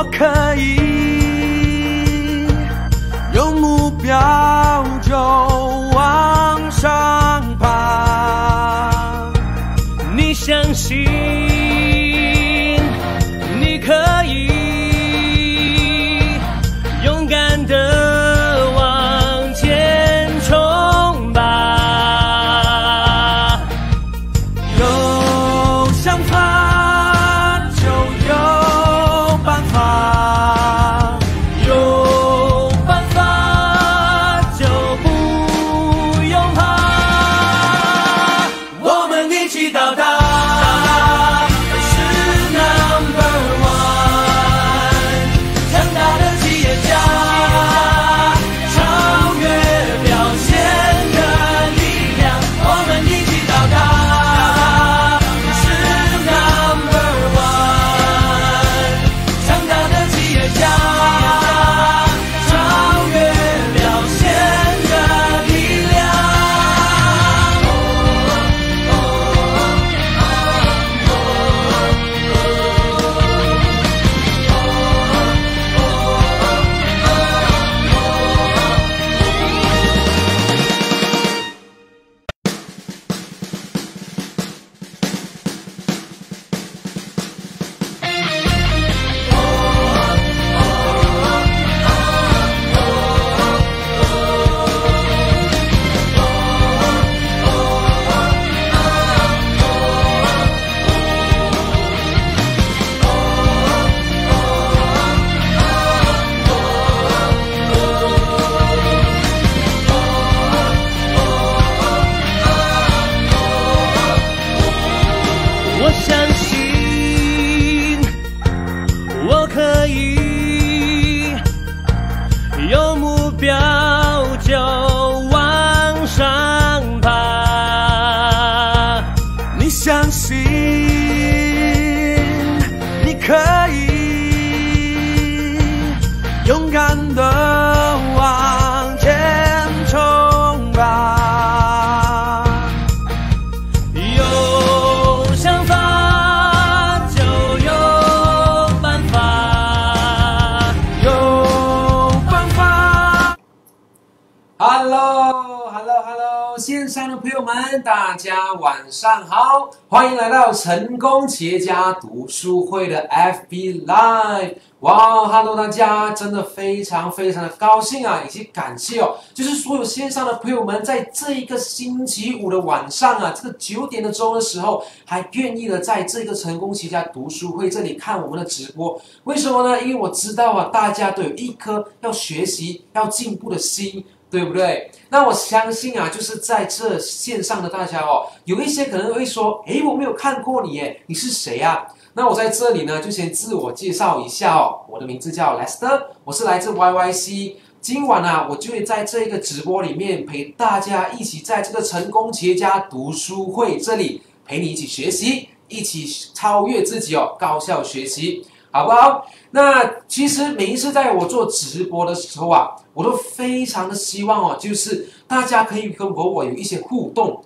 我可以有目标就往上爬。你相信你可以勇敢地往前冲吧。有想法就有办法，有办法就不用怕，我们一起到达。我相信我可以有目标就往上爬。你相信你可以勇敢地往前冲吧。Hello， 线上的朋友们，大家晚上好，欢迎来到成功企业家读书会的 FB Live。哇 ，Hello 大家，真的非常的高兴啊，以及感谢哦，就是所有线上的朋友们，在这一个星期五的晚上啊，这个9点的钟的时候，还愿意的在这个成功企业家读书会这里看我们的直播。为什么呢？因为我知道啊，大家都有一颗要学习、要进步的心。对不对？那我相信啊，就是在这线上的大家哦，有一些可能会说，诶，我没有看过你耶，你是谁啊？那我在这里呢，就先自我介绍一下哦，我的名字叫 Lester， 我是来自 YYC。今晚啊，我就会在这个直播里面陪大家一起在这个成功企业家读书会这里陪你一起学习，一起超越自己哦，高效学习。好不好？那其实每一次在我做直播的时候啊，我都非常的希望哦，就是大家可以跟我有一些互动，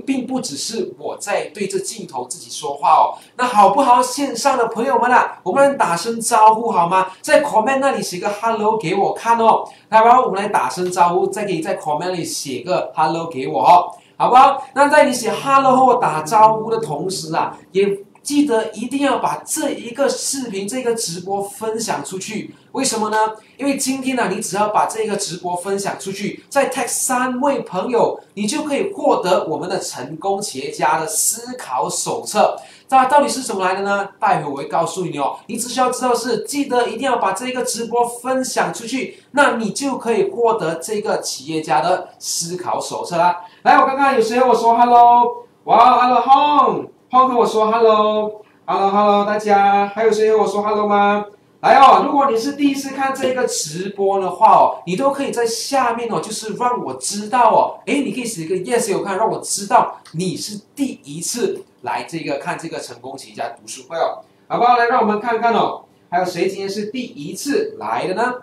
并不只是我在对着镜头自己说话哦。那好不好？线上的朋友们啊，我们来打声招呼好吗？在 comment 那里写个 hello 给我看哦。好不好？我们来打声招呼，再可以在 comment 里写个 hello 给我哦，好不好？那在你写 hello 和我打招呼的同时啊，也记得一定要把这一个视频、这个直播分享出去。为什么呢？因为今天呢，你只要把这个直播分享出去，再 tag 3位朋友，你就可以获得我们的成功企业家的思考手册。它到底是怎么来的呢？待会我会告诉你哦。你只需要知道是，记得一定要把这个直播分享出去，那你就可以获得这个企业家的思考手册啦。来，我看看有谁和我说 hello， 哇 ，hello Hong 和我说 hello， 大家，还有谁和我说 hello 吗？来哦，如果你是第一次看这个直播的话哦，你都可以在下面哦，就是让我知道哦，诶，你可以写一个 yes 给我看，让我知道你是第一次来看这个成功企业家读书会哦，好不好？来，让我们看看哦，还有谁今天是第一次来的呢？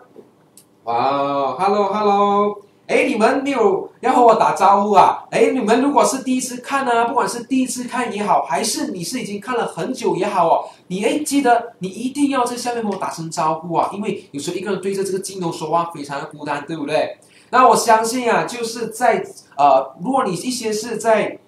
哇 ，hello，哎，你们没有要和我打招呼啊？哎，你们如果是第一次看呢，不管是第一次看也好，还是你是已经看了很久也好哦，你记得你一定要在下面和我打声招呼啊，因为有时候一个人对着这个镜头说话非常的孤单，对不对？那我相信啊，就是在如果你一些是在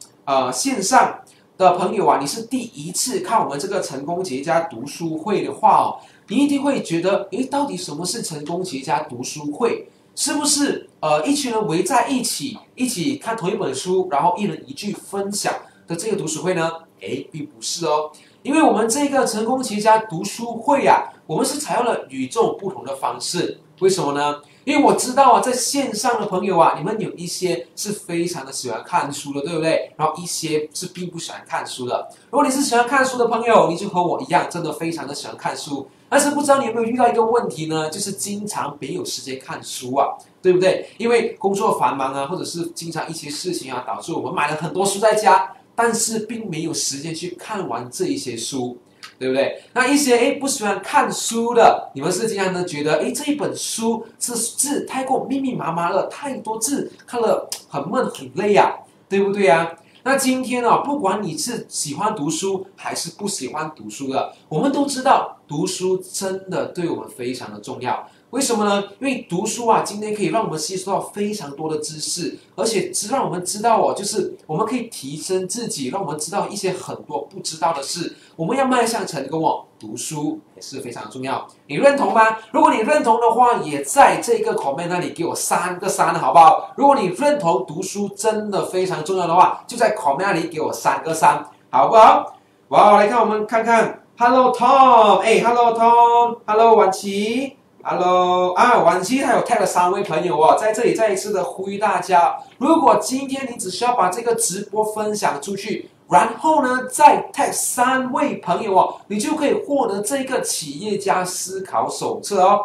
线上的朋友啊，你是第一次看我们这个成功企业家读书会的话哦，你一定会觉得，诶，到底什么是成功企业家读书会？是不是一群人围在一起看同一本书，然后一人一句分享的这个读书会呢？诶，并不是哦，因为我们这个成功企业家读书会啊，我们是采用了与众不同的方式。为什么呢？因为我知道啊，在线上的朋友啊，你们有一些是非常的喜欢看书的，对不对？然后一些是并不喜欢看书的。如果你是喜欢看书的朋友，你就和我一样，真的非常的喜欢看书。但是不知道你有没有遇到一个问题呢？就是经常没有时间看书啊，对不对？因为工作繁忙啊，或者是经常一些事情啊，导致我们买了很多书在家，但是并没有时间去看完这一些书。对不对？那一些不喜欢看书的，你们是经常的觉得这一本书是字太过密密麻麻了，太多字，看了很闷很累啊，对不对啊？那今天啊，不管你是喜欢读书还是不喜欢读书的，我们都知道读书真的对我们非常的重要。为什么呢？因为读书啊，今天可以让我们吸收到非常多的知识，而且让我们知道哦，就是我们可以提升自己，让我们知道一些很多不知道的事。我们要迈向成功哦，读书也是非常重要。你认同吗？如果你认同的话，也在这个 comment 那里给我3个3，好不好？如果你认同读书真的非常重要的话，就在 comment 那里给我3个3，好不好？哇，来看我们看看 ，Hello Tom，Hello Tom，Hello 婉琪。Hello 婉琪他有 tag 了3位朋友哦，在这里再一次的呼吁大家，如果今天你只需要把这个直播分享出去，然后呢再 tag 3位朋友哦，你就可以获得这个企业家思考手册哦。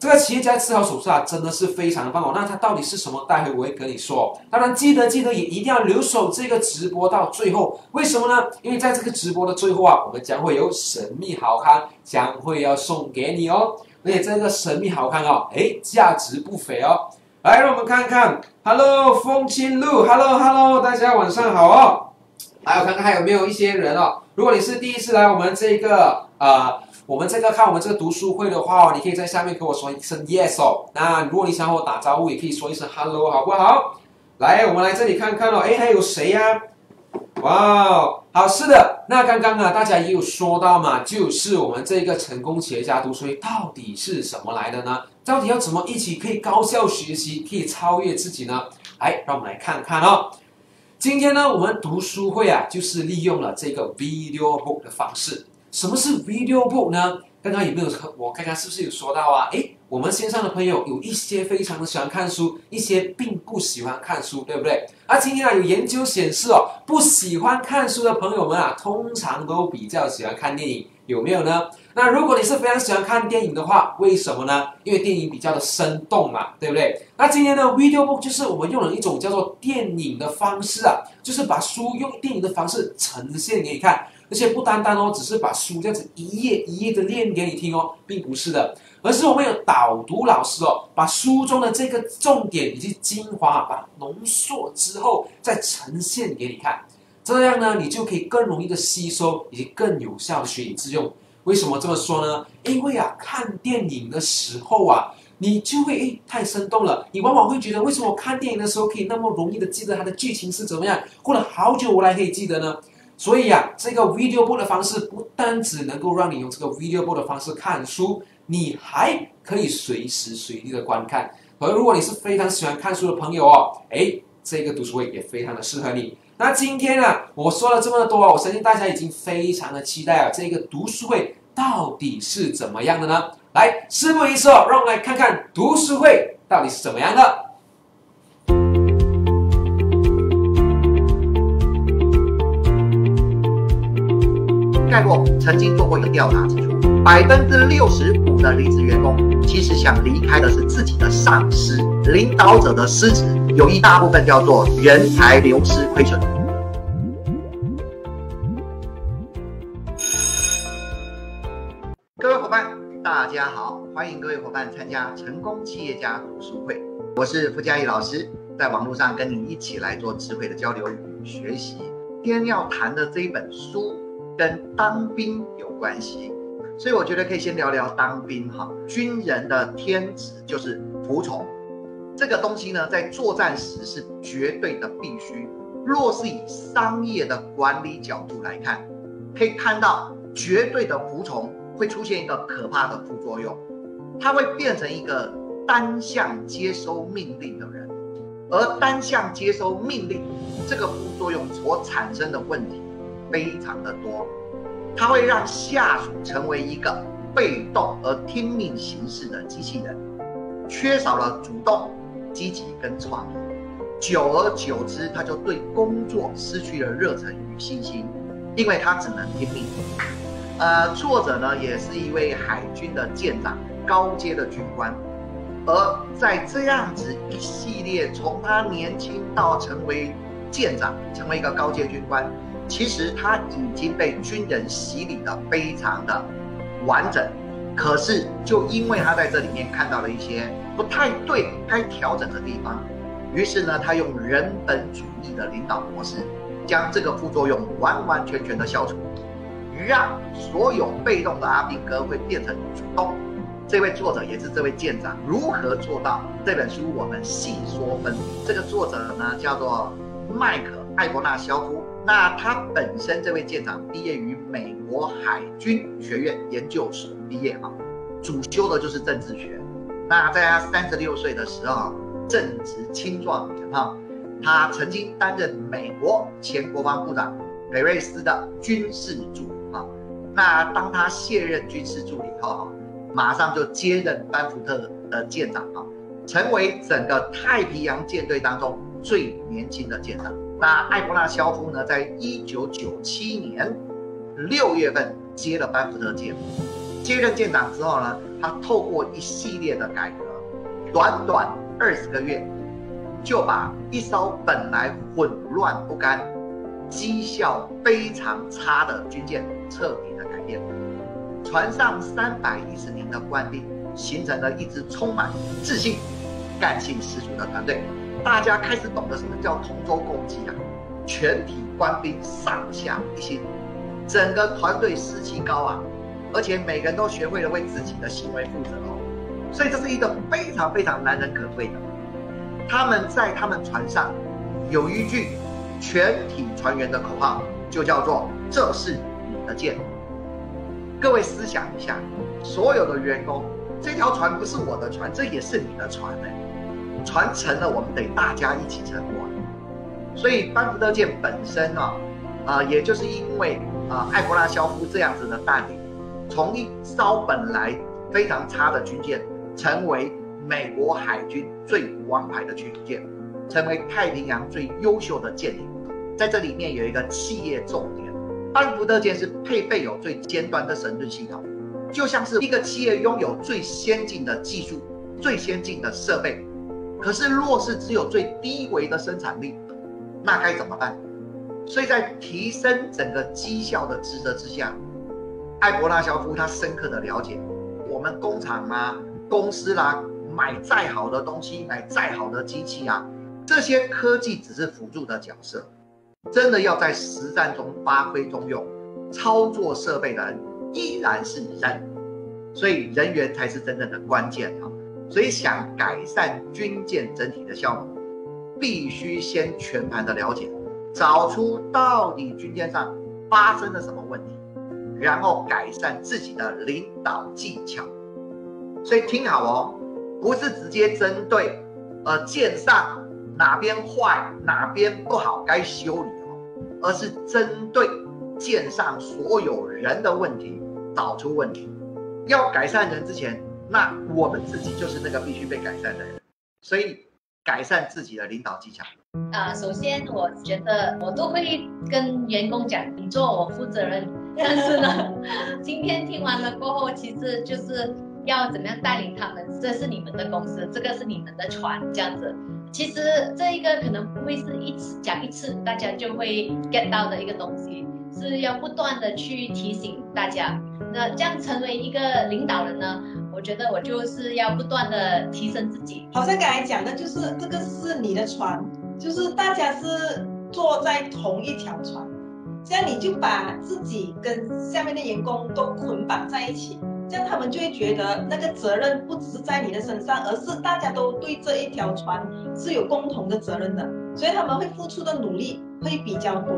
这个企业家思考手册啊，真的是非常的棒哦。那它到底是什么？待会我会跟你说。当然记得也一定要留守这个直播到最后。为什么呢？因为在这个直播的最后啊，我们将会有神秘好康将会要送给你哦。而且这个神秘好看哦，价值不菲哦。来，让我们看看 ，Hello 风清路 ，Hello， 大家晚上好哦。来，我看看还有没有一些人哦。如果你是第一次来我们这个看我们这个读书会的话哦，你可以在下面跟我说一声 yes 哦。那如果你想和我打招呼，也可以说一声 hello， 好不好？来，我们来这里看看哦，还有谁呀？哇，好，是的，那刚刚啊，大家也有说到嘛，就是我们这个成功企业家读书会到底是什么来的呢？到底要怎么一起可以高效学习，可以超越自己呢？来，让我们来看看哦。今天呢，我们读书会啊，就是利用了这个 video book 的方式。什么是 video book 呢？刚刚有没有我看看是不是有说到啊？我们线上的朋友有一些非常的喜欢看书，一些并不喜欢看书，对不对？今天啊有研究显示哦，不喜欢看书的朋友们啊，通常都比较喜欢看电影，有没有呢？那如果你是非常喜欢看电影的话，为什么呢？因为电影比较的生动嘛，对不对？那今天的 video book 就是我们用了一种叫做电影的方式啊，就是把书用电影的方式呈现给你看。而且不单单哦，只是把书这样子一页一页的念给你听哦，并不是的，而是我们有导读老师哦，把书中的这个重点以及精华把它浓缩之后再呈现给你看，这样呢，你就可以更容易的吸收，以及更有效的学以致用。为什么这么说呢？因为啊，看电影的时候啊，你就会太生动了，你往往会觉得为什么我看电影的时候可以那么容易的记得它的剧情是怎么样，过了好久我才可以记得呢？所以啊，这个 video book 的方式不单只能够让你用这个 video book 的方式看书，你还可以随时随地的观看。而如果你是非常喜欢看书的朋友哦，这个读书会也非常的适合你。那今天啊，我说了这么多，我相信大家已经非常的期待这个读书会到底是怎么样的呢？来，事不宜迟，让我们来看看读书会到底是怎么样的。盖洛曾经做过一个调查指出，65%的离职员工其实想离开的是自己的上司，领导者的失职，有一大部分叫做人才流失亏损。各位伙伴，大家好，欢迎各位伙伴参加成功企业家读书会。我是傅嘉义老师，在网络上跟你一起来做智慧的交流与学习。今天要谈的这一本书跟当兵有关系，所以我觉得可以先聊聊当兵哈。军人的天职就是服从，这个东西呢，在作战时是绝对的必须。若是以商业的管理角度来看，可以看到绝对的服从会出现一个可怕的副作用，它会变成一个单向接收命令的人，而单向接收命令这个副作用所产生的问题非常的多，它会让下属成为一个被动而听命行事的机器人，缺少了主动、积极跟创意，久而久之，他就对工作失去了热忱与信心，因为他只能听命。作者呢也是一位海军的舰长，高阶的军官。而在这样子一系列，从他年轻到成为舰长，成为一个高阶军官，其实他已经被军人洗礼的非常的完整。可是就因为他在这里面看到了一些不太对、该调整的地方，于是呢，他用人本主义的领导模式，将这个副作用完完全全的消除，让所有被动的阿兵哥会变成主动。这位作者也是这位舰长，如何做到？这本书我们细说分明。这个作者呢叫做麦克·艾伯纳肖夫，那他本身这位舰长毕业于美国海军学院研究所毕业啊，主修的就是政治学。那在他36岁的时候，正值青壮年哈，他曾经担任美国前国防部长裴瑞斯的军事助理啊。那当他卸任军事助理后，马上就接任班福特的舰长啊，成为整个太平洋舰队当中最年轻的舰长。那艾伯纳肖夫呢，在1997年6月份接了班福特舰，接任舰长之后呢，他透过一系列的改革，短短20个月，就把一艘本来混乱不堪、绩效非常差的军舰彻底的改变。船上310名的官兵形成了一支充满自信、干劲十足的团队。大家开始懂得什么叫同舟共济啊！全体官兵上下一心，整个团队士气高昂，而且每个人都学会了为自己的行为负责哦。所以这是一个非常非常难能可贵的。他们在他们船上有一句全体船员的口号，就叫做“这是你的舰”。各位思想一下，所有的员工，这条船不是我的船，这也是你的船哎。船沉了，我们得大家一起沉没。所以班福特舰本身也就是因为艾伯纳肖夫这样子的带领，从一艘本来非常差的军舰，成为美国海军最王牌的驱逐舰，成为太平洋最优秀的舰艇。在这里面有一个企业重点，班福特舰是配备有最尖端的神盾系统，就像是一个企业拥有最先进的技术、最先进的设备，可是若是只有最低微的生产力，那该怎么办？所以在提升整个绩效的职责之下，艾伯纳肖夫他深刻的了解，我们工厂啊、公司啦，买再好的东西，买再好的机器啊，这些科技只是辅助的角色，真的要在实战中发挥功用，操作设备的人依然是人，所以人员才是真正的关键啊。所以想改善军舰整体的效能，必须先全盘的了解，找出到底军舰上发生了什么问题，然后改善自己的领导技巧。所以听好哦，不是直接针对舰上哪边坏哪边不好该修理哦，而是针对舰上所有人的问题找出问题。要改善人之前，那我们自己就是那个必须被改善的人，所以改善自己的领导技巧。首先我觉得我都会跟员工讲，你做我负责任。但是呢，今天听完了过后，其实就是要怎么样带领他们，这是你们的公司，这个是你们的船，这样子。其实这一个可能不会是讲一次大家就会 get 到的一个东西，是要不断的去提醒大家。那这样成为一个领导人呢，我觉得我就是要不断的提升自己。好像刚才讲的，就是这个是你的船，就是大家是坐在同一条船，这样你就把自己跟下面的员工都捆绑在一起，这样他们就会觉得那个责任不只是在你的身上，而是大家都对这一条船是有共同的责任的，所以他们会付出的努力会比较多。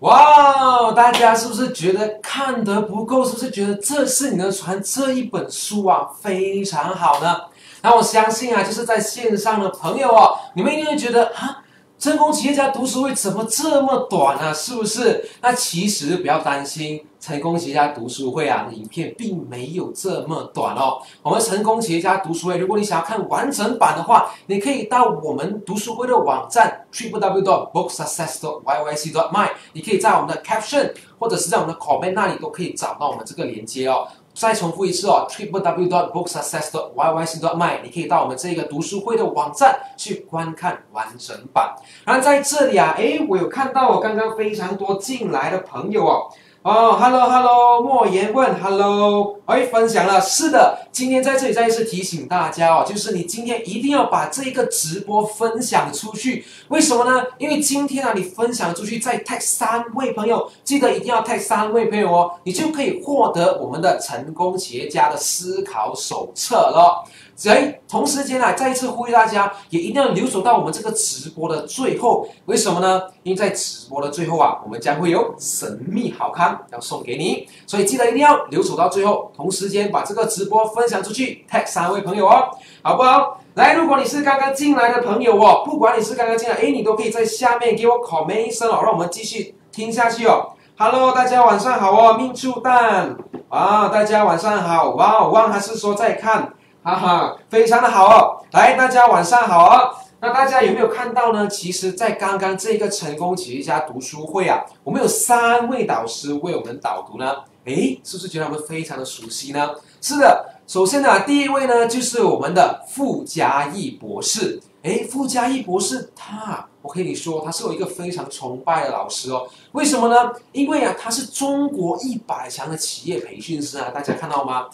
哇，大家是不是觉得看得不够？是不是觉得这是你的船这一本书啊非常好呢？那我相信啊，就是在线上的朋友哦，你们一定会觉得啊，成功企业家读书会怎么这么短啊？是不是？那其实不要担心，成功企业家读书会啊的影片并没有这么短哦。我们成功企业家读书会，如果你想要看完整版的话，你可以到我们读书会的网站 www.booksuccess.yyc.my， 你可以在我们的 caption 或者是在我们的 comment 那里都可以找到我们这个连接哦。再重复一次哦 ，www.booksuccess.yyc.my， 你可以到我们这个读书会的网站去观看完整版。然后在这里啊，我有看到我刚刚非常多进来的朋友哦。Hello， 莫言问 ，Hello， 分享了，是的，今天在这里再一次提醒大家哦，就是你今天一定要把这个直播分享出去，为什么呢？因为今天啊，你分享出去，再 tag 3位朋友，记得一定要 tag 3位朋友哦，你就可以获得我们的成功企业家的思考手册了。同时间啊，再一次呼吁大家，也一定要留守到我们这个直播的最后。为什么呢？因为在直播的最后啊，我们将会有神秘好康要送给你，所以记得一定要留守到最后。同时间把这个直播分享出去 ，tag 3位朋友哦，好不好？来，如果你是刚刚进来的朋友哦，不管你是刚刚进来，你都可以在下面给我 comment 一声哦，让我们继续听下去哦。Hello， 大家晚上好哦，命醋蛋啊，大家晚上好，哇，汪还是说在看。哈哈，非常的好哦！来，大家晚上好哦。那大家有没有看到呢？其实，在刚刚这个成功企业家读书会啊，我们有3位导师为我们导读呢。是不是觉得他们非常的熟悉呢？是的，首先呢，第一位呢就是我们的傅家义博士。傅家义博士我可以说他是有一个非常崇拜的老师哦。为什么呢？因为啊，他是中国100强的企业培训师啊，大家看到吗？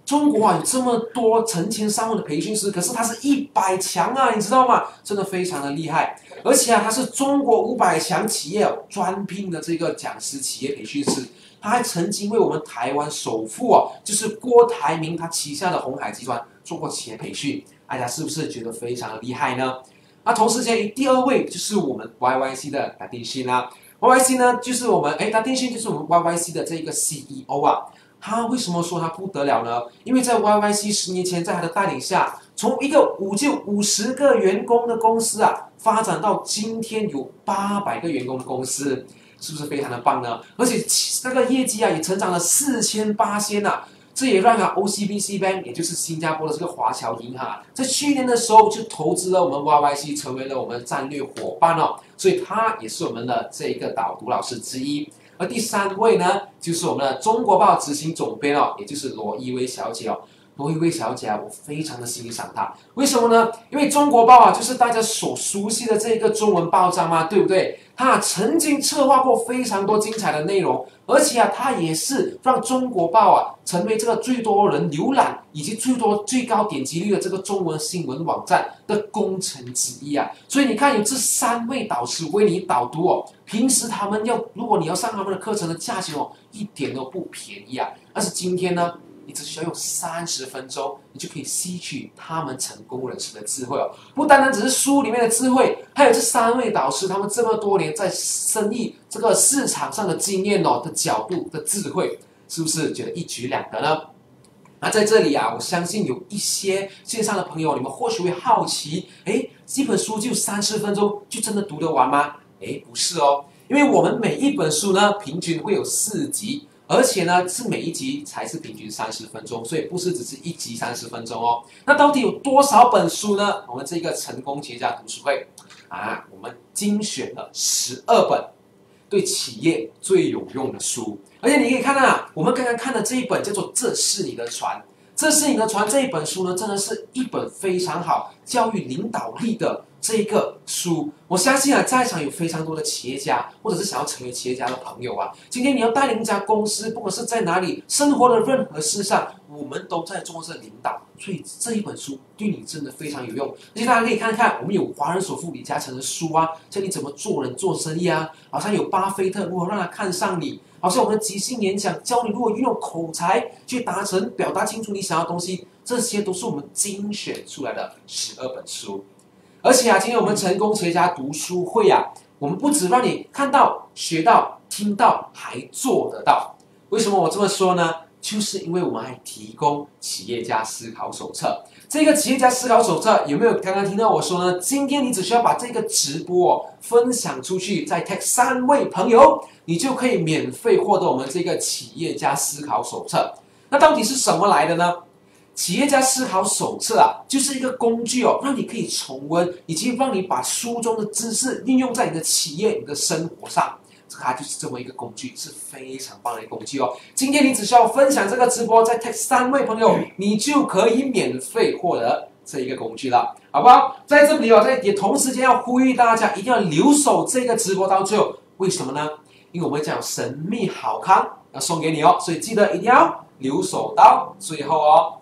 中国啊有这么多成千上万的培训师，可是他是100强啊，你知道吗？真的非常的厉害，而且啊，他是中国500强企业专聘的这个讲师企业培训师，他还曾经为我们台湾首富就是郭台铭他旗下的鸿海集团做过企业培训，大家是不是觉得非常的厉害呢？那同时间第2位就是我们 YYC 的达定勋啦，YYC 呢就是我们达定勋就是我们 YYC 的这个 CEO 啊。他为什么说他不得了呢？因为在 YYC 10年前，在他的带领下，从一个50个员工的公司啊，发展到今天有800个员工的公司，是不是非常的棒呢？而且那个业绩啊，也成长了4800%啊！这也让OCBC Bank， 也就是新加坡的这个华侨银行在去年的时候就投资了我们 YYC， 成为了我们战略伙伴哦。所以他也是我们的这个导读老师之一。而第3位呢，就是我们的中国报执行总编哦，也就是罗一薇小姐哦。罗一薇小姐我非常的欣赏她，为什么呢？因为中国报就是大家所熟悉的这个中文报章嘛，对不对？她曾经策划过非常多精彩的内容，而且她也是让中国报成为这个最多人浏览以及最高点击率的这个中文新闻网站的功臣之一啊。所以你看，有这3位导师为你导读哦，平时他们如果你要上他们的课程的价钱一点都不便宜啊。但是今天呢，你只需要用30分钟，你就可以吸取他们成功人士的智慧哦。不单单只是书里面的智慧，还有这3位导师他们这么多年在生意这个市场上的经验的角度的智慧，是不是觉得一举两得呢？那在这里啊，我相信有一些线上的朋友，你们或许会好奇，这本书就30分钟就真的读得完吗？不是哦，因为我们每一本书呢，平均会有4集。而且呢，是每一集才是平均30分钟，所以不是只是1集30分钟哦。那到底有多少本书呢？我们这个成功企业家读书会我们精选了12本对企业最有用的书。而且你可以看到我们刚刚看的这一本叫做《这是你的船》，这是你的船这一本书呢，真的是一本非常好教育领导力的这个书，我相信啊，在场有非常多的企业家，或者是想要成为企业家的朋友啊。今天你要带领一家公司，不管是在哪里，生活的任何事上，我们都在做这领导，所以这一本书对你真的非常有用。而且大家可以看看，我们有华人首富李嘉诚的书啊，教你怎么做人做生意啊，好像有巴菲特如何让他看上你，好像我们的即兴演讲教你如何运用口才去表达清楚你想要的东西，这些都是我们精选出来的12本书。而且啊，今天我们成功企业家读书会啊，我们不只让你看到、学到、听到，还做得到。为什么我这么说呢？就是因为我们还提供企业家思考手册。这个企业家思考手册有没有刚刚听到我说呢？今天你只需要把这个直播分享出去，再 tag 3位朋友，你就可以免费获得我们这个企业家思考手册。那到底是什么来的呢？企业家思考手册啊，就是一个工具哦，让你可以重温，以及让你把书中的知识运用在你的企业、你的生活上。它就是这么一个工具，是非常棒的一个工具哦。今天你只需要分享这个直播，再 tag 3位朋友，你就可以免费获得这一个工具了，好不好？在这里哦，也同时间要呼吁大家一定要留守这个直播到最后。为什么呢？因为我们讲神秘好康要送给你哦，所以记得一定要留守到最后哦。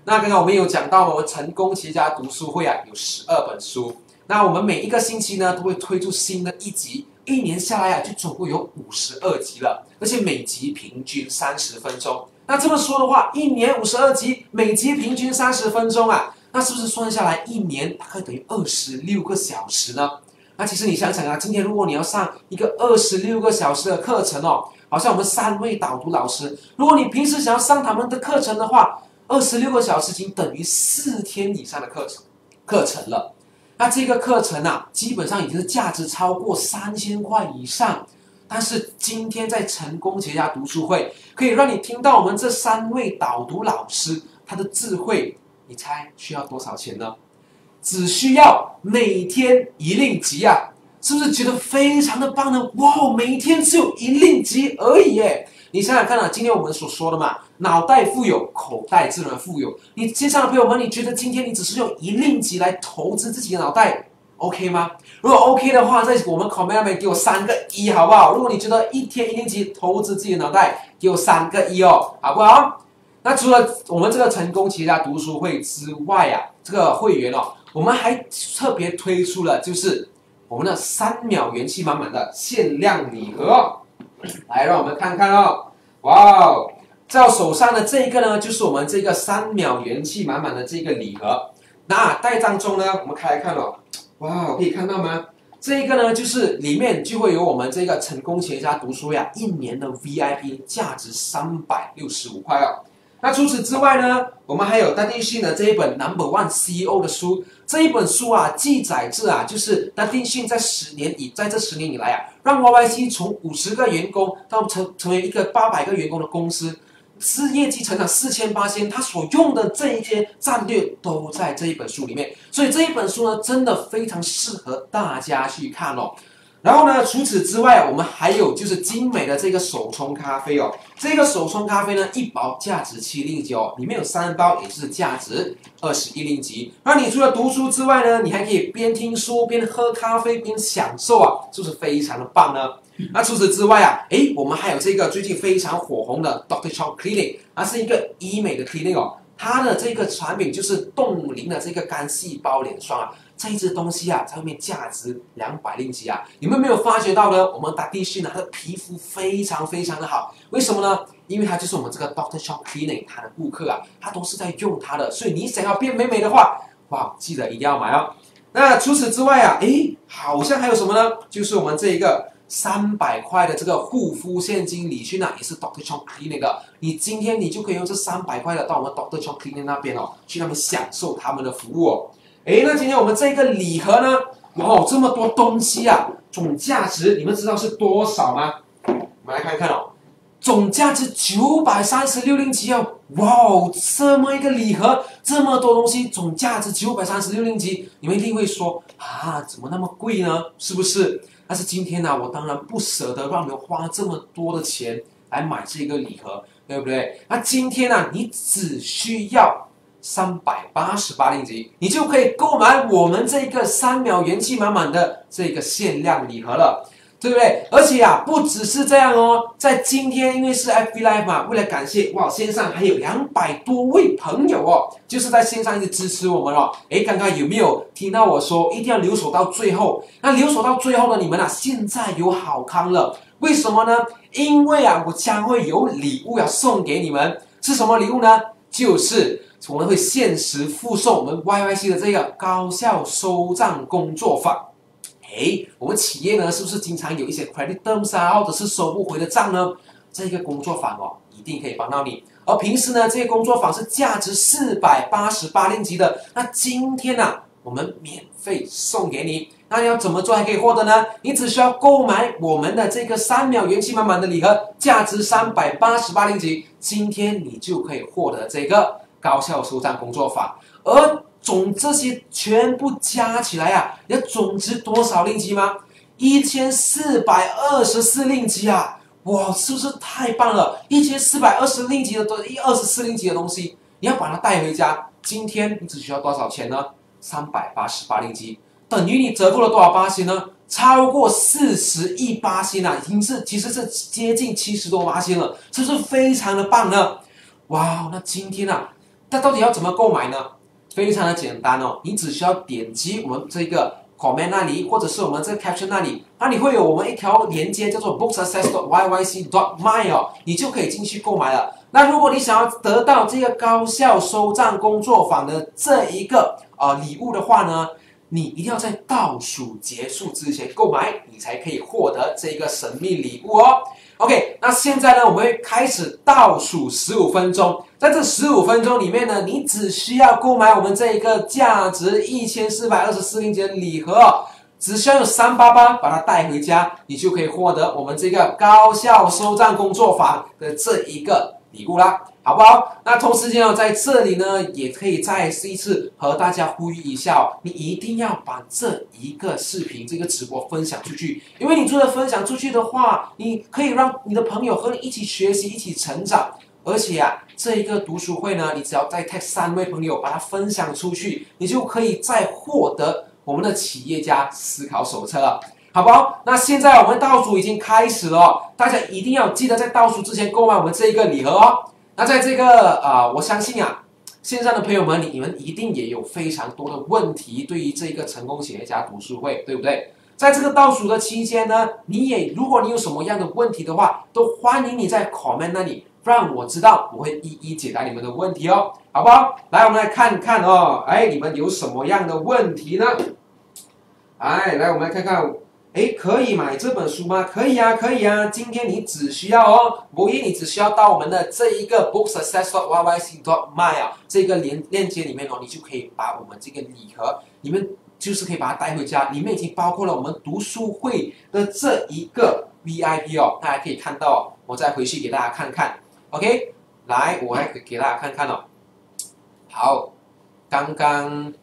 那刚刚我们有讲到，我们成功企业家读书会啊，有12本书。那我们每一个星期呢，都会推出新的一集，一年下来啊，就总共有52集了，而且每集平均30分钟。那这么说的话，一年52集，每集平均30分钟啊，那是不是算下来一年大概等于26个小时呢？那其实你想想啊，今天如果你要上一个26个小时的课程哦，好像我们3位导读老师，如果你平时想要上他们的课程的话，26个小时已经等于4天以上的课程了。那这个课程啊，基本上已经是价值超过3000块以上。但是今天在成功企业家读书会，可以让你听到我们这3位导读老师他的智慧，你猜需要多少钱呢？只需要每天1令吉啊，是不是觉得非常的棒呢？哇，每一天只有1令吉而已耶！你想想看啊，今天我们所说的嘛，脑袋富有，口袋自然富有。你线上的朋友们，你觉得今天你只是用1令吉来投资自己的脑袋 ，OK 吗？如果 OK 的话，在我们 comment 那边给我3个1，好不好？如果你觉得一天1令吉投资自己的脑袋，给我3个1哦，好不好？那除了我们这个成功企业家读书会之外啊，这个会员哦，我们还特别推出了就是我们的3秒元气满满的限量礼盒哦。来，让我们看看哦，哇哦，在我手上的这一个呢，就是我们这个3秒元气满满的这个礼盒。那袋当中呢，我们开来看哦，哇，可以看到吗？这一个呢，就是里面就会有我们这个成功企业家读书呀1年的 VIP， 价值365块哦。那除此之外呢，我们还有戴定迅的这一本 No.1 CEO 的书。这一本书啊，记载着啊，就是戴定迅在这10年以来啊，让 YYC 从50个员工到成为一个800个员工的公司，是业绩成长4800%，他所用的这一些战略都在这一本书里面。所以这一本书呢，真的非常适合大家去看哦。然后呢，除此之外，我们还有就是精美的这个手冲咖啡哦。这个手冲咖啡呢，一包价值7令吉哦，里面有3包，也是价值21令吉。那你除了读书之外呢，你还可以边听书边喝咖啡边享受啊，是不是非常的棒呢？那除此之外啊，我们还有这个最近非常火红的 Dr. Chong Clinic， 它是一个医美的 clinic 哦。它的这个产品就是冻龄的这个干细胞脸霜啊，这一支东西啊，在外面价值200令吉啊。你们没有发觉到呢？我们戴定迅呢，它的皮肤非常非常的好，为什么呢？因为它就是我们这个 Dr. Chong Clinic 它的顾客啊，他都是在用它的，所以你想要变美美的话，哇，记得一定要买哦。那除此之外啊，好像还有什么呢？就是我们这一个300块的这个护肤现金礼券啊，也是 Dr. Chong Clinic 的。你今天你就可以用这300块的到我们 Dr. Chong Clinic 那边哦，去那边享受他们的服务哦。那今天我们这个礼盒呢，哇，这么多东西啊，总价值你们知道是多少吗？我们来看看哦，总价值936令吉哦，哇，这么一个礼盒，这么多东西，总价值936令吉，你们一定会说啊，怎么那么贵呢？是不是？但是今天呢，我当然不舍得让你们花这么多的钱来买这个礼盒，对不对？那今天呢，你只需要388令吉，你就可以购买我们这个3秒元气满满的这个限量礼盒了。对不对？而且啊，不只是这样哦，在今天因为是 FB Live 嘛，为了感谢哇，线上还有200多位朋友哦，就是在线上一直支持我们哦。诶，刚刚有没有听到我说一定要留守到最后？那留守到最后的你们啊，现在有好康了。为什么呢？因为啊，我将会有礼物要送给你们。是什么礼物呢？就是我们会限时附送我们 YYC 的这个高效收账工作坊。我们企业呢，是不是经常有一些 credit terms 啊，或者是收不回的账呢？这个工作坊哦，一定可以帮到你。而平时呢，这些工作坊是价值488令吉的，那今天啊，我们免费送给你。那你要怎么做还可以获得呢？你只需要购买我们的这个3秒元气满满的礼盒，价值388令吉，今天你就可以获得这个高效收账工作坊。而这些全部加起来啊，你的总值多少令吉吗？1424令吉啊！哇，是不是太棒了？1424令吉的24令吉的东西，你要把它带回家。今天你只需要多少钱呢？388令吉，等于你折扣了多少%呢？超过41%啊，其实是接近70多%了，是不是非常的棒呢？哇，那今天啊，那到底要怎么购买呢？非常的简单哦，你只需要点击我们这个 comment 那里，或者是我们这个 caption 那里，那里会有我们一条连接叫做 booksuccess.yyc.my 哦，你就可以进去购买了。那如果你想要得到这个高效收账工作坊的这一个礼物的话呢，你一定要在倒数结束之前购买，你才可以获得这个神秘礼物哦。OK， 那现在呢，我们会开始倒数15分钟。在这15分钟里面呢，你只需要购买我们这一个价值1424令吉的礼盒哦，只需要有388把它带回家，你就可以获得我们这个高效收账工作坊的这一个礼物啦，好不好？那同时间哦，在这里呢，也可以再一次和大家呼吁一下哦，你一定要把这一个视频、这个直播分享出去，因为你除了分享出去的话，你可以让你的朋友和你一起学习、一起成长。而且啊，这一个读书会呢，你只要再 tag 3位朋友，把它分享出去，你就可以再获得我们的企业家思考手册了，好不好？那现在我们倒数已经开始了哦，大家一定要记得在倒数之前购买我们这一个礼盒哦。那在这个我相信啊，线上的朋友们，你们一定也有非常多的问题，对于这个成功企业家读书会，对不对？在这个倒数的期间呢，如果你有什么样的问题的话，都欢迎你在 comment 那里让我知道，我会一一解答你们的问题哦，好不好？来，我们来看看哦，你们有什么样的问题呢？来，我们来看看，可以买这本书吗？可以啊，可以啊。今天你只需要你只需要到我们的这一个 booksuccess.yyc.my 啊，这个链接里面哦，你就可以把我们这个礼盒里面就是可以把它带回家，里面已经包括了我们读书会的这一个 VIP 哦，大家可以看到哦，我再回去给大家看看。OK， 来，我来给大家看看哦。好，刚刚，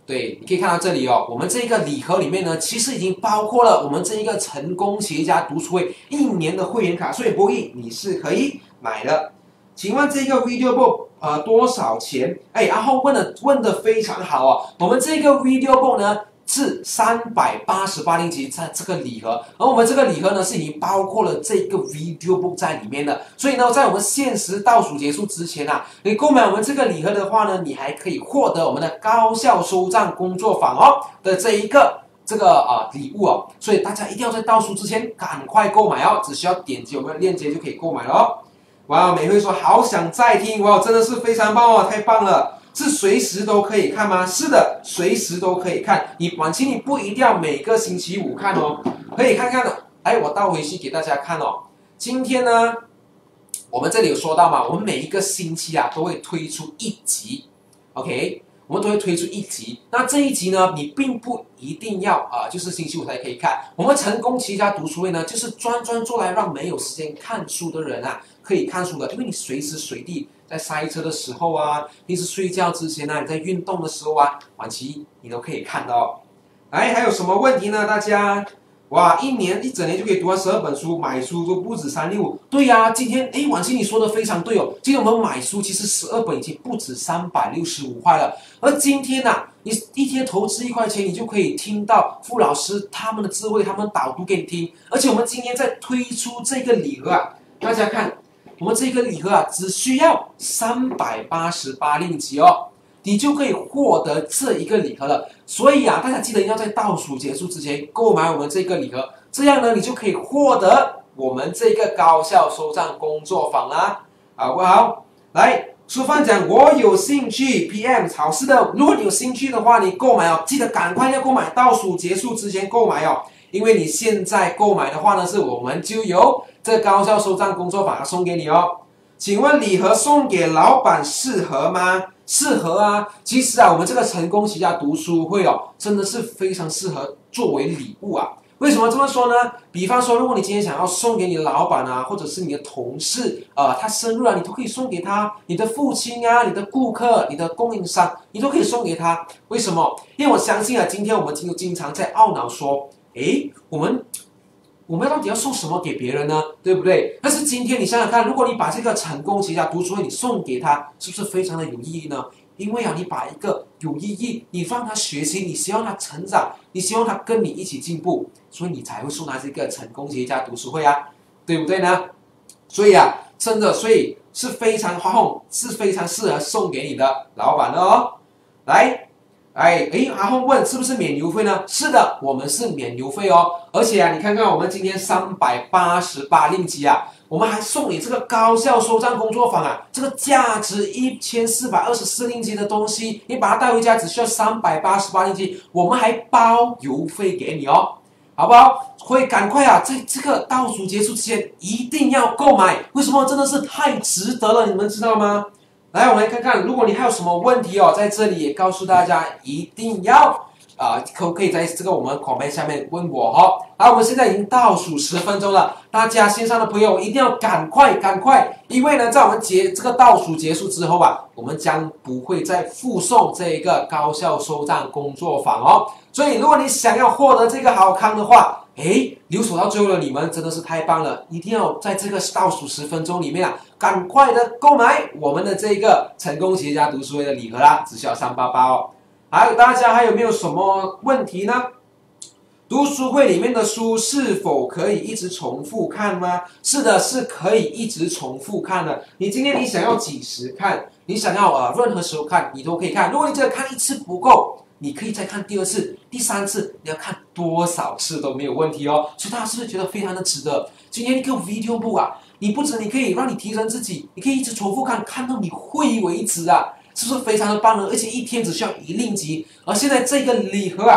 对，你可以看到这里哦，我们这个礼盒里面呢，其实已经包括了我们这一个成功企业家读书会1年的会员卡，所以博弈你是可以买的。请问这个 video book 多少钱？然后问的非常好哦，我们这个 video book 呢是388令吉在这个礼盒，而我们这个礼盒呢是已经包括了这个 video book 在里面的，所以呢，在我们限时倒数结束之前啊，你购买我们这个礼盒的话呢，你还可以获得我们的高效收账工作坊的这个礼物哦，所以大家一定要在倒数之前赶快购买哦，只需要点击我们的链接就可以购买了哦。哇，美惠说好想再听，哇，真的是非常棒哦，太棒了。是随时都可以看吗？是的，随时都可以看。晚期你不一定要每个星期五看哦，可以看看的。我倒回去给大家看哦。今天呢，我们这里有说到嘛，我们每一个星期啊都会推出1集 ，OK， 我们都会推出1集。那这一集呢，你并不一定要就是星期五才可以看。我们成功企业家读书会呢，就是专做来让没有时间看书的人啊可以看书的，因为你随时随地。在塞车的时候啊，平时睡觉之前啊，你在运动的时候啊，晚期你都可以看到哦。还有什么问题呢？大家哇，一整年就可以读完12本书，买书都不止365。对呀，今天婉清你说的非常对哦。今天我们买书其实12本已经不止365块了，而今天你一天投资1块钱，你就可以听到傅老师他们的智慧，他们导读给你听。而且我们今天在推出这个礼盒大家看，我们这个礼盒只需要388令吉哦。你就可以获得这一个礼盒了，所以大家记得要在倒数结束之前购买我们这个礼盒，这样呢，你就可以获得我们这个高效收账工作坊啦，好不好？来，书贩讲我有兴趣 ，PM 好是的，如果你有兴趣的话，你购买记得赶快要购买，倒数结束之前购买因为你现在购买的话呢，是我们就有这高效收账工作坊送给你哦。请问礼盒送给老板适合吗？适合啊！其实我们这个成功企业家读书会真的是非常适合作为礼物为什么这么说呢？比方说，如果你今天想要送给你的老板或者是你的同事，他生日你都可以送给他；你的父亲你的顾客、你的供应商，你都可以送给他。为什么？因为我相信今天我们经常在懊恼说，我们到底要送什么给别人呢？对不对？但是今天你想想看，如果你把这个成功企业家读书会你送给他，是不是非常的有意义呢？因为你把一个有意义，你让他学习，你希望他成长，你希望他跟你一起进步，所以你才会送他这个成功企业家读书会对不对呢？所以真的，所以是非常适合送给你的老板的哦。来。阿红问是不是免邮费呢？是的，我们是免邮费哦。而且你看看我们今天388令吉我们还送你这个高效收账工作坊这个价值1424令吉的东西，你把它带回家只需要388令吉，我们还包邮费给你哦，好不好？所以赶快在这个倒数结束之前一定要购买，为什么？真的是太值得了，你们知道吗？来，我们来看看，如果你还有什么问题在这里也告诉大家，一定要可以在这个我们 comment 下面问我好，我们现在已经倒数10分钟了，大家线上的朋友一定要赶快，因为呢，在我们这个倒数结束之后我们将不会再附送这一个高效收账工作坊所以如果你想要获得这个好康的话，留守到最后的你们真的是太棒了！一定要在这个倒数10分钟里面赶快的购买我们的这个成功企业家读书会的礼盒啦，只需要388大家还有没有什么问题呢？读书会里面的书是否可以一直重复看吗？是的，是可以一直重复看的。你今天你想要几时看，你想要任何时候看，你都可以看。如果你觉得看1次不够，你可以再看第2次、第3次，你要看多少次都没有问题哦。所以大家是不是觉得非常的值得？今天一个 video book 你不止你可以让你提升自己，你可以一直重复看，看到你会为止是不是非常的棒呢？而且一天只需要1令吉，而现在这个礼盒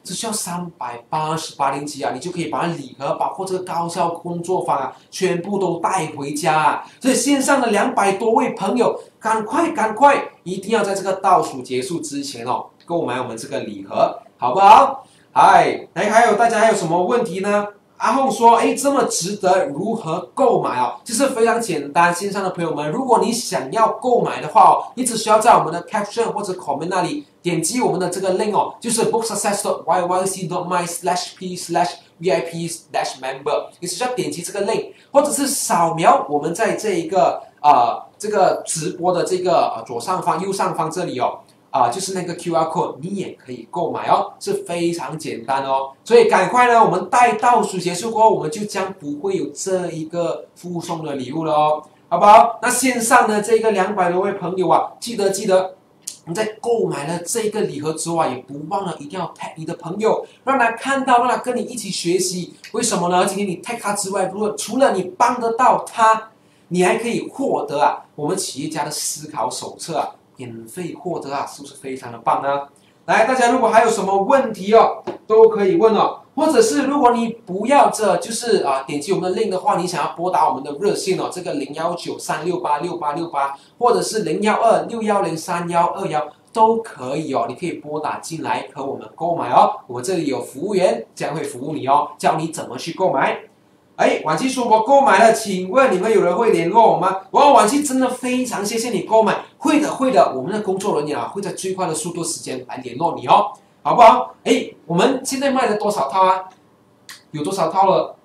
只需要388令吉你就可以把礼盒包括这个高效工作坊全部都带回家所以线上的200多位朋友，赶快，一定要在这个倒数结束之前购买我们这个礼盒，好不好？还有大家还有什么问题呢？阿红说，这么值得，如何购买其实非常简单，线上的朋友们，如果你想要购买的话你只需要在我们的 caption 或者 comment 那里点击我们的这个 link就是 booksuccess.yyc.my/p/vip/member， 你只需要点击这个 link， 或者是扫描我们在这一个这个直播的这个左上方、右上方这里就是那个 QR code， 你也可以购买是非常简单所以赶快呢，我们待倒数结束过后，我们就将不会有这一个附送的礼物了好不好？那线上的这个200多位朋友记得，你在购买了这个礼盒之外，也不忘了一定要 tag 你的朋友，让他看到，让他跟你一起学习。为什么呢？今天你 tag 他之外，除了你帮得到他，你还可以获得我们企业家的思考手册免费获得是不是非常的棒呢？来，大家如果还有什么问题都可以问或者是如果你不要就是点击我们的 link 的话，你想要拨打我们的热线这个019-368-6868，或者是012-610-3121都可以你可以拨打进来和我们购买我们这里有服务员将会服务你教你怎么去购买。婉琪说我购买了，请问你们有人会联络我吗？婉琪真的非常谢谢你购买，会的，我们的工作人员会在最快的速度时间来联络你好不好？我们现在卖了多少套有多少套了？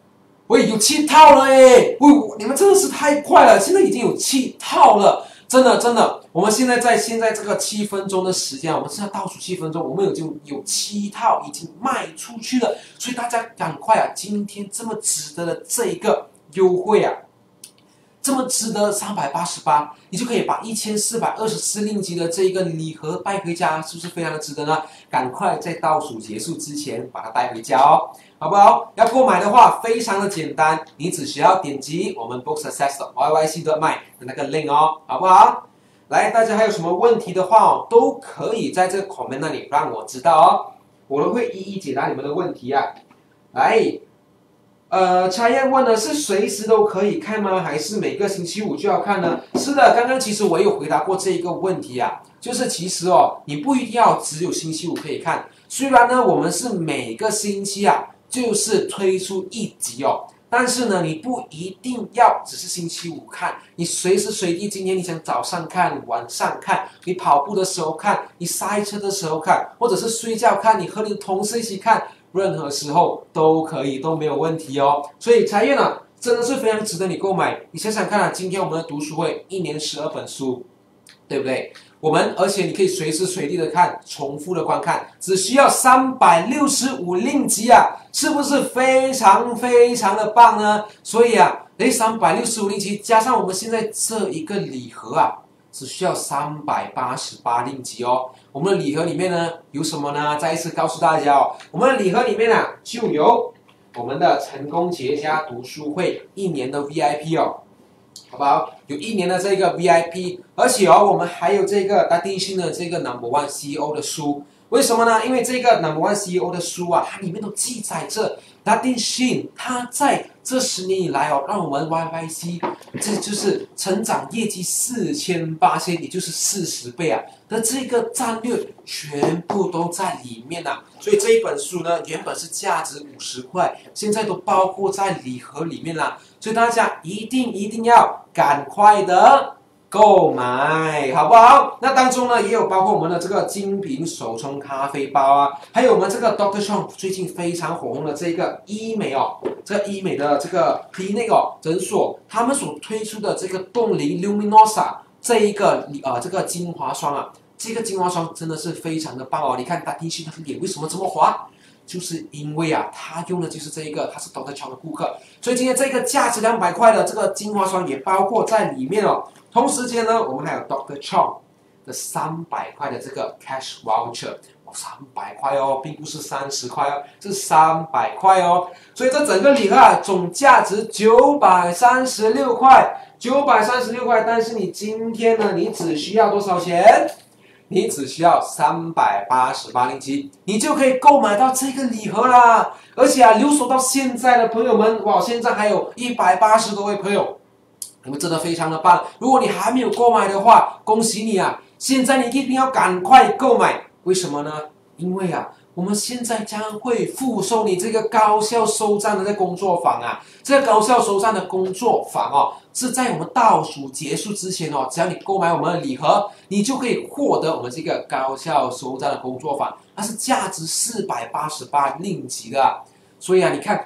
喂，有7套了哎！喂，你们真的是太快了，现在已经有7套了，真的，我们现在这个7分钟的时间，我们现在倒数7分钟，我们已经有7套已经卖出去了，所以大家赶快啊！今天这么值得的这一个优惠啊！这么值得388，你就可以把1424令吉的这一个礼盒带回家，是不是非常的值得呢？赶快在倒数结束之前把它带回家哦，好不好？要购买的话非常的简单，你只需要点击我们 booksuccess.yyc.my 的那个 link 哦，好不好？来，大家还有什么问题的话哦，都可以在这个 comment 那里让我知道哦，我都会一一解答你们的问题啊。来。查燕问的是随时都可以看吗？还是每个星期五就要看呢？是的，刚刚其实我有回答过这一个问题啊，就是其实哦，你不一定要只有星期五可以看，虽然呢我们是每个星期啊就是推出1集哦，但是呢你不一定要只是星期五看，你随时随地，今天你想早上看、晚上看，你跑步的时候看，你塞车的时候看，或者是睡觉看，你和你的同事一起看。任何时候都可以，都没有问题哦。所以财运啊，真的是非常值得你购买。你想想看啊，今天我们的读书会1年12本书，对不对？而且你可以随时随地的看，重复的观看，只需要365令吉啊，是不是非常非常的棒呢？所以啊，365令吉加上我们现在这一个礼盒啊，只需要388令吉哦。我们的礼盒里面呢有什么呢？再一次告诉大家哦，我们的礼盒里面啊就有我们的成功企业家读书会1年的 VIP 哦，好不好？有1年的这个 VIP， 而且哦，我们还有这个达丁逊的这个 No.1 CEO 的书。为什么呢？因为这个 No.1 CEO 的书啊，它里面都记载着达丁逊他在这10年以来哦，让我们 YYC 这就是成长业绩4800%，也就是40倍啊的这个战略全部都在里面啊。所以这一本书呢，原本是价值50块，现在都包括在礼盒里面啦。所以大家一定要赶快的购买，好不好？那当中呢，也有包括我们的这个精品手冲咖啡包啊，还有我们这个 Dr. Chong 最近非常火红的这个医美哦，这个医美的这个 clinic 哦诊所，他们所推出的这个冻龄 Luminosa 这一个这个精华霜啊，这个精华霜真的是非常的棒哦。你看达丁逊他的脸为什么这么滑？就是因为啊，他用的就是这一个，他是 Dr. Chong 的顾客，所以今天这个价值200块的这个精华霜也包括在里面哦。同时间呢，我们还有 Dr. Chong 的300块的这个 cash voucher， 300块哦，并不是30块哦，是300块哦。所以这整个礼盒啊，总价值936块，936块。但是你今天呢，你只需要多少钱？你只需要388令吉，你就可以购买到这个礼盒啦。而且啊，留守到现在的朋友们，哇，现在还有180多位朋友。你们真的非常的棒！如果你还没有购买的话，恭喜你啊！现在你一定要赶快购买，为什么呢？因为啊，我们现在将会附送你这个高效收账的工作坊啊！这个高效收账的工作坊哦，是在我们倒数结束之前哦，只要你购买我们的礼盒，你就可以获得我们这个高效收账的工作坊，它是价值488令吉的啊！所以啊，你看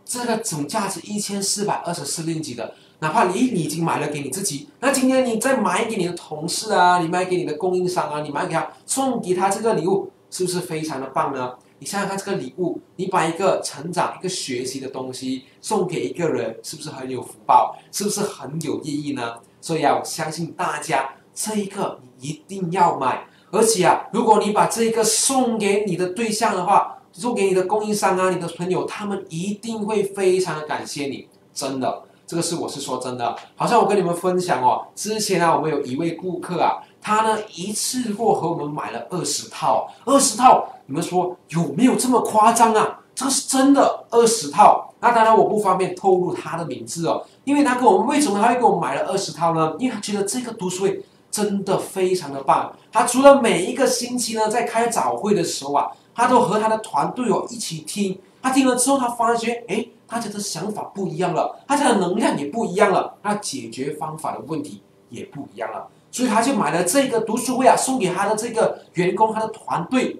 这个总价值1424令吉的。哪怕你已经买了给你自己，那今天你再买给你的同事啊，你买给你的供应商啊，你买给他送给他这个礼物，是不是非常的棒呢？你想想看，这个礼物，你把一个成长、一个学习的东西送给一个人，是不是很有福报？是不是很有意义呢？所以啊，我相信大家这一个你一定要买，而且啊，如果你把这一个送给你的对象的话，送给你的供应商啊，你的朋友，他们一定会非常的感谢你，真的。这个我是说真的，好像我跟你们分享哦，之前啊，我们有一位顾客啊，他呢一次过和我们买了20套，20套，你们说有没有这么夸张啊？这个是真的20套。那当然我不方便透露他的名字哦，因为他跟我们为什么他会给我们买了20套呢？因为他觉得这个读书会真的非常的棒。他除了每一个星期呢在开早会的时候啊，他都和他的团队哦一起听，他听了之后他发觉，大家的想法不一样了，大家的能量也不一样了，那解决方法的问题也不一样了，所以他就买了这个读书会啊，送给他的这个员工、他的团队，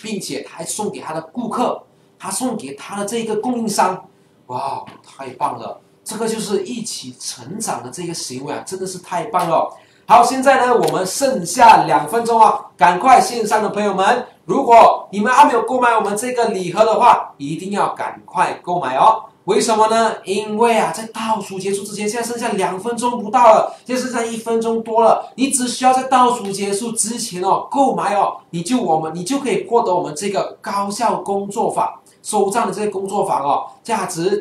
并且他还送给他的顾客。他送给他的这个供应商。哇，太棒了！这个就是一起成长的这个行为啊，真的是太棒了。好，现在呢，我们剩下2分钟啊，赶快线上的朋友们，如果你们还没有购买我们这个礼盒的话，一定要赶快购买哦。为什么呢？因为啊，在倒数结束之前，现在剩下2分钟不到了，现在剩下1分钟多了。你只需要在倒数结束之前哦购买哦，你就可以获得我们这个高效工作坊收账的这个工作坊哦，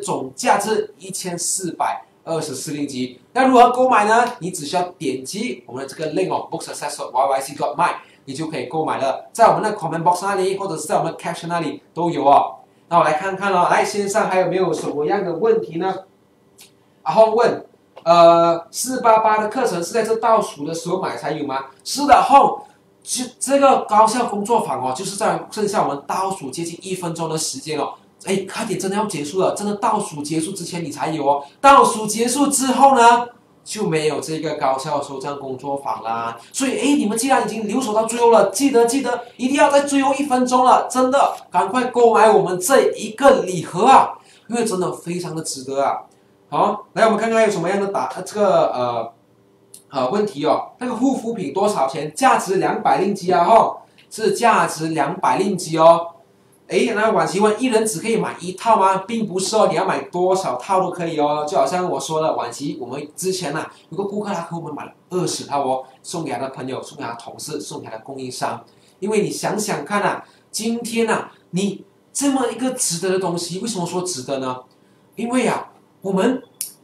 总价值1424令吉。那如何购买呢？你只需要点击我们的这个 link 哦 ，booksuccess.yyc.my， 你就可以购买了。在我们的 comment box 那里，或者是在我们 caption 那里都有哦。那我来看看哦，来线上还有没有什么样的问题呢？阿轰问，488的课程是在这倒数的时候买才有吗？是的，轰，这个高效工作坊哦，就是在剩下我们倒数接近1分钟的时间哦。哎，快点，真的要结束了，真的倒数结束之前你才有哦，倒数结束之后呢，就没有这个高效收账工作坊啦。所以，哎，你们既然已经留守到最后了，记得一定要在最后1分钟了，真的赶快购买我们这一个礼盒啊，因为真的非常的值得啊。好，来我们看看有什么样的问题哦。那个护肤品多少钱？价值200令吉啊，是价值200令吉哦。哎，那婉琪问，一人只可以买1套吗？并不是哦，你要买多少套都可以哦。就好像我说了，婉琪，我们之前有个顾客他和我们买了20套哦，送给他的朋友，送给他的同事，送给他的供应商。因为你想想看啊，今天你这么一个值得的东西，为什么说值得呢？因为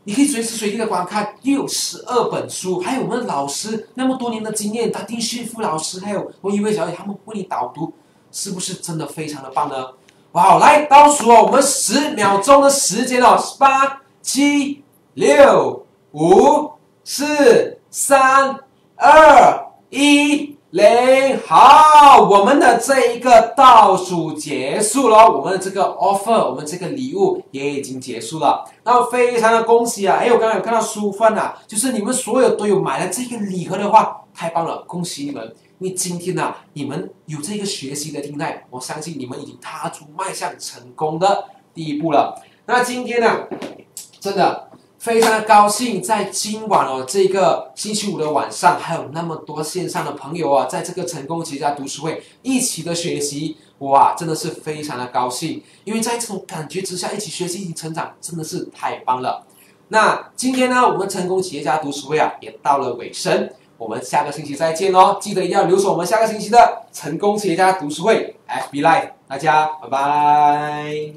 你可以随时随地的观看，又有12本书，还有我们的老师那么多年的经验，他丁旭富老师还有我一位小姐，他们为你导读。是不是真的非常的棒呢？哇，来倒数哦，我们10秒钟的时间哦，8、7、6、5、4、3、2、1、0，好，我们的这一个倒数结束了，我们的这个 offer， 我们这个礼物也已经结束了，那非常的恭喜啊！哎，我刚刚有看到书份啊，就是你们所有都有买了这个礼盒的话，太棒了，恭喜你们！因为今天你们有这个学习的心态，我相信你们已经踏出迈向成功的第一步了。那今天真的非常的高兴，在今晚哦，这个星期五的晚上，还有那么多线上的朋友啊，在这个成功企业家读书会一起的学习，哇，真的是非常的高兴，因为在这种感觉之下，一起学习，一起成长，真的是太棒了。那今天呢，我们成功企业家读书会也到了尾声。我们下个星期再见哦！记得一定要留守我们下个星期的成功企业家读书会 FB Live， 大家拜拜。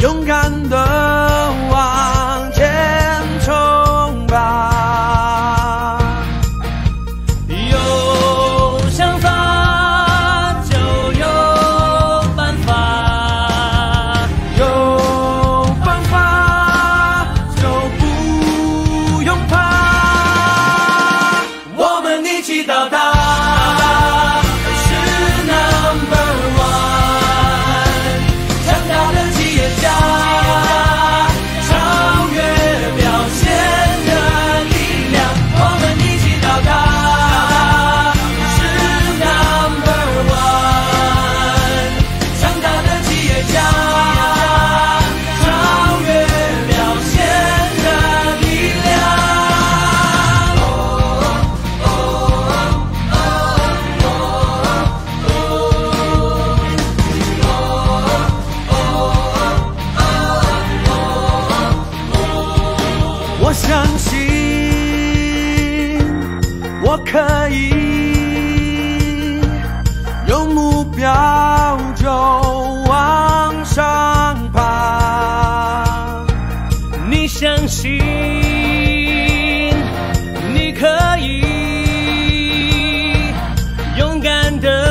勇敢的往前冲吧，有想法就有办法，有办法就不用怕，我们一起到达。Number one， 强大的企业家。敢的